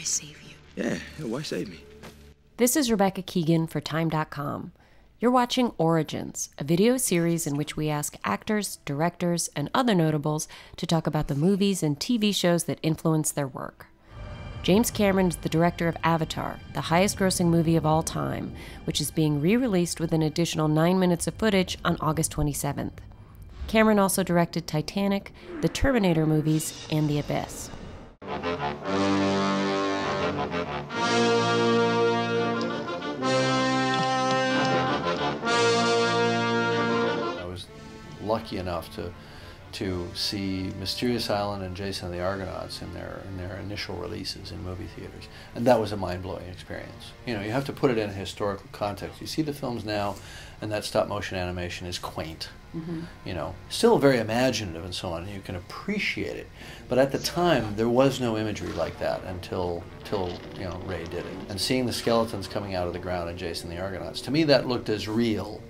save you. Yeah, why save me? This is Rebecca Keegan for Time.com. You're watching Origins, a video series in which we ask actors, directors, and other notables to talk about the movies and TV shows that influence their work. James Cameron is the director of Avatar, the highest-grossing movie of all time, which is being re-released with an additional 9 minutes of footage on August 27th. Cameron also directed Titanic, the Terminator movies, and The Abyss. I was lucky enough to see Mysterious Island and Jason and the Argonauts in their initial releases in movie theaters, and that was a mind-blowing experience. You know, you have to put it in a historical context. You see the films now, and that stop-motion animation is quaint. You know, still very imaginative and so on, and you can appreciate it. But at the time, there was no imagery like that until you know, Ray did it. And seeing the skeletons coming out of the ground in Jason and the Argonauts, to me that looked as real,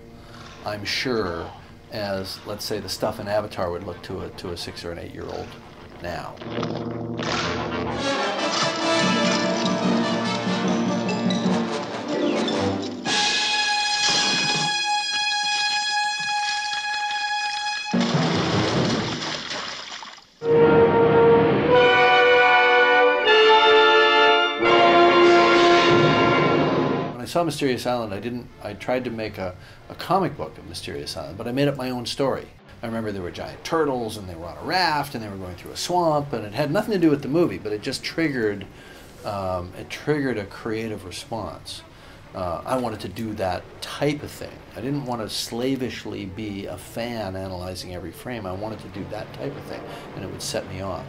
I'm sure, as, let's say, the stuff in Avatar would look to a 6 or an 8-year-old now. When I saw Mysterious Island, I tried to make a comic book of Mysterious Island, but I made up my own story. I remember there were giant turtles, and they were on a raft, and they were going through a swamp, and it had nothing to do with the movie, but it just triggered a creative response. I wanted to do that type of thing. I didn't want to slavishly be a fan analyzing every frame. I wanted to do that type of thing, and it would set me off.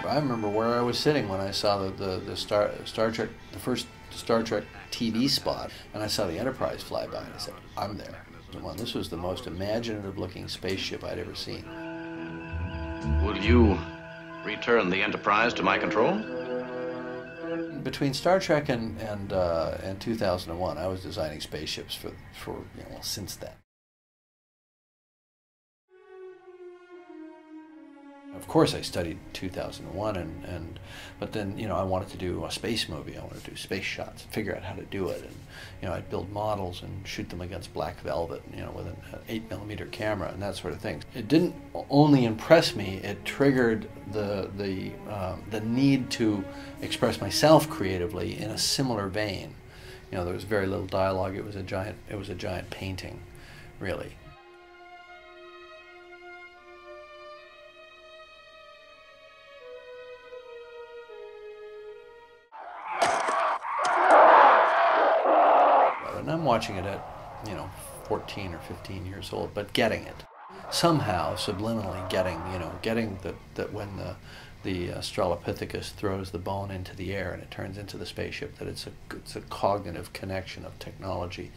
I remember where I was sitting when I saw the Star Trek, the first Star Trek TV spot, and I saw the Enterprise fly by, and I said, I'm there. Well, this was the most imaginative-looking spaceship I'd ever seen. Will you return the Enterprise to my control? Between Star Trek and 2001, I was designing spaceships for you know, since then. Of course, I studied 2001, but then, you know, I wanted to do a space movie. I wanted to do space shots, figure out how to do it, and, you know, I'd build models and shoot them against black velvet, you know, with an 8mm camera and that sort of thing. It didn't only impress me; it triggered the need to express myself creatively in a similar vein. You know, there was very little dialogue. It was a giant painting, really. And I'm watching it at, you know, 14 or 15 years old, but getting it. Somehow, subliminally getting that when the Australopithecus throws the bone into the air and it turns into the spaceship, that it's a cognitive connection of technology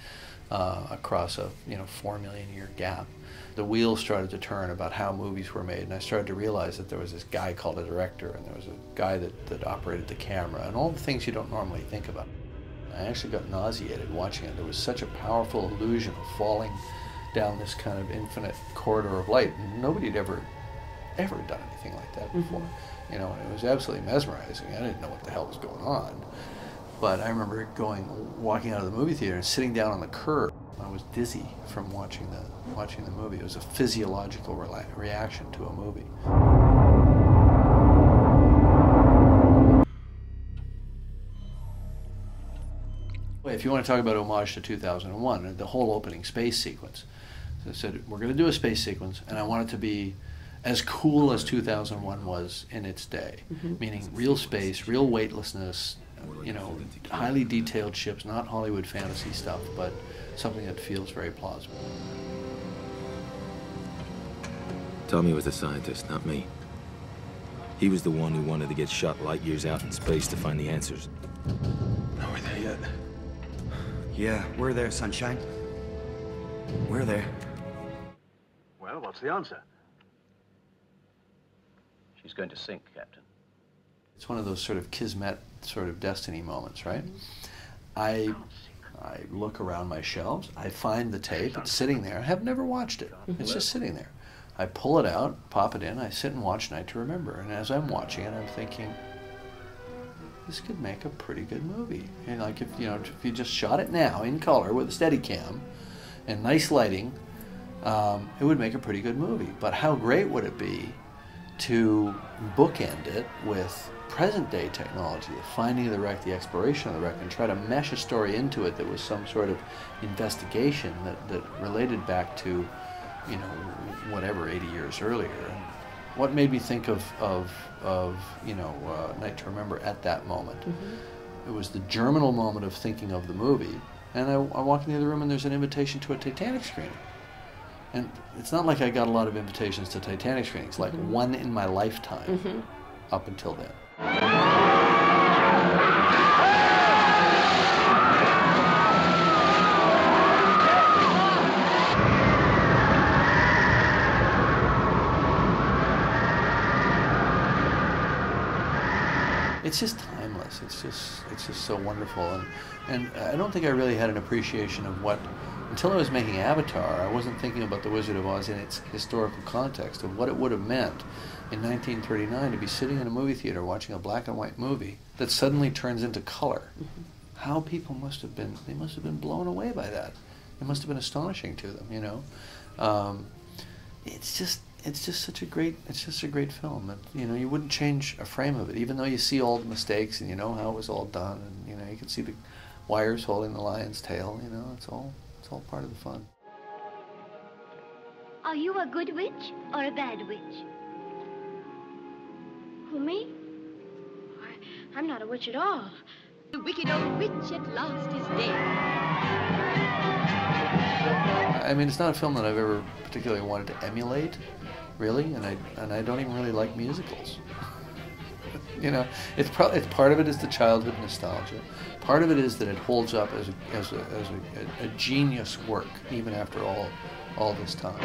across a 4 million year gap. The wheels started to turn about how movies were made, and I started to realize that there was this guy called a director, and there was a guy that operated the camera, and all the things you don't normally think about. I actually got nauseated watching it. There was such a powerful illusion of falling down this kind of infinite corridor of light. Nobody had ever done anything like that before. You know, it was absolutely mesmerizing. I didn't know what the hell was going on. But I remember walking out of the movie theater and sitting down on the curb. I was dizzy from watching the movie. It was a physiological reaction to a movie. If you want to talk about homage to 2001, the whole opening space sequence. So I said, we're going to do a space sequence, and I want it to be as cool as 2001 was in its day, meaning real space, real weightlessness, you know, highly detailed ships, not Hollywood fantasy stuff, but something that feels very plausible. Tommy was the scientist, not me. He was the one who wanted to get shot light years out in space to find the answers. Are we there yet? Yeah, we're there, Sunshine. We're there. Well, what's the answer? She's going to sink, Captain. It's one of those sort of kismet, sort of destiny moments, right? I I look around my shelves, I find the tape, it's sitting there. I have never watched it. It's just sitting there. I pull it out, pop it in, I sit and watch Night to Remember. And as I'm watching it, I'm thinking, this could make a pretty good movie. And like if you just shot it now in color with a Steadicam and nice lighting, it would make a pretty good movie. But how great would it be to bookend it with present-day technology, the finding of the wreck, the exploration of the wreck, and try to mesh a story into it that was some sort of investigation that related back to, whatever, 80 years earlier. And what made me think of Night to Remember at that moment? It was the germinal moment of thinking of the movie, and I walk into the other room and there's an invitation to a Titanic screening. And it's not like I got a lot of invitations to Titanic screenings, like one in my lifetime up until then. It's just timeless. It's just so wonderful, and I don't think I really had an appreciation of what, until I was making Avatar, I wasn't thinking about The Wizard of Oz in its historical context of what it would have meant in 1939 to be sitting in a movie theater watching a black and white movie that suddenly turns into color. How people must have been blown away by that. It must have been astonishing to them, It's just such a great film that, you wouldn't change a frame of it, even though you see all the mistakes and you know how it was all done, and you can see the wires holding the lion's tail, it's all part of the fun. Are you a good witch or a bad witch? Who, me? I'm not a witch at all. The wicked old witch at last is dead. I mean, it's not a film that I've ever particularly wanted to emulate, really, and I don't even really like musicals. It's part of it is the childhood nostalgia. Part of it is that it holds up as a genius work even after all this time.